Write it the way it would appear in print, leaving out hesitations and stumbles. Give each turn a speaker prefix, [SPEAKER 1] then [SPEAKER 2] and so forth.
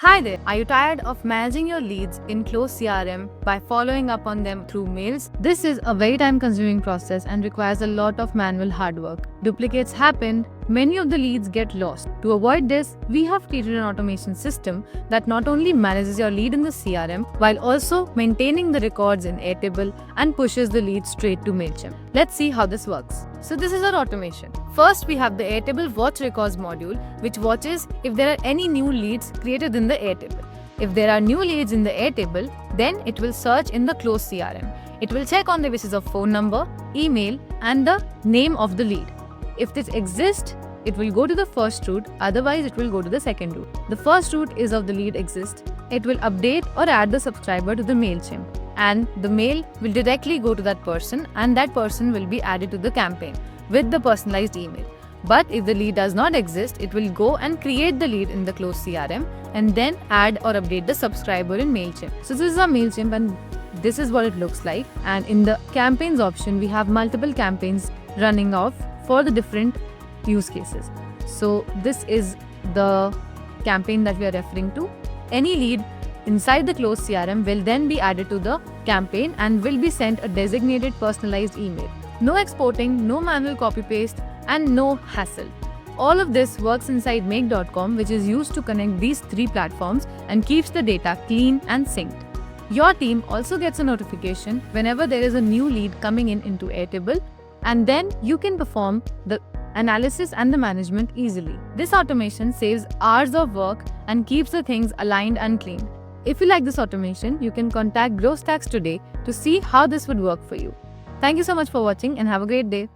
[SPEAKER 1] Hi there. Are you tired of managing your leads in Close CRM by following up on them through mails? This is a very time-consuming process and requires a lot of manual hard work. Duplicates happen, many of the leads get lost. To avoid this, we have created an automation system that not only manages your lead in the CRM while also maintaining the records in Airtable and pushes the lead straight to MailChimp. Let's see how this works. So this is our automation. First, we have the Airtable Watch Records module, which watches if there are any new leads created in the Airtable. If there are new leads in the Airtable, then it will search in the Close CRM. It will check on the basis of phone number, email, and the name of the lead. If this exists, it will go to the first route, otherwise it will go to the second route. The first route is of the lead exists. It will update or add the subscriber to the MailChimp, and the mail will directly go to that person, and that person will be added to the campaign with the personalized email. But if the lead does not exist, it will go and create the lead in the Close CRM and then add or update the subscriber in MailChimp. So this is our MailChimp and this is what it looks like. And in the campaigns option, we have multiple campaigns running off for the different use cases. So this is the campaign that we are referring to. Any lead inside the Close CRM will then be added to the campaign and will be sent a designated personalized email. No exporting, no manual copy-paste, and no hassle. All of this works inside Make.com, which is used to connect these three platforms and keeps the data clean and synced. Your team also gets a notification whenever there is a new lead coming into Airtable, and then you can perform the analysis and the management easily. This automation saves hours of work and keeps the things aligned and clean. If you like this automation, you can contact GrowStacks today to see how this would work for you. Thank you so much for watching and have a great day.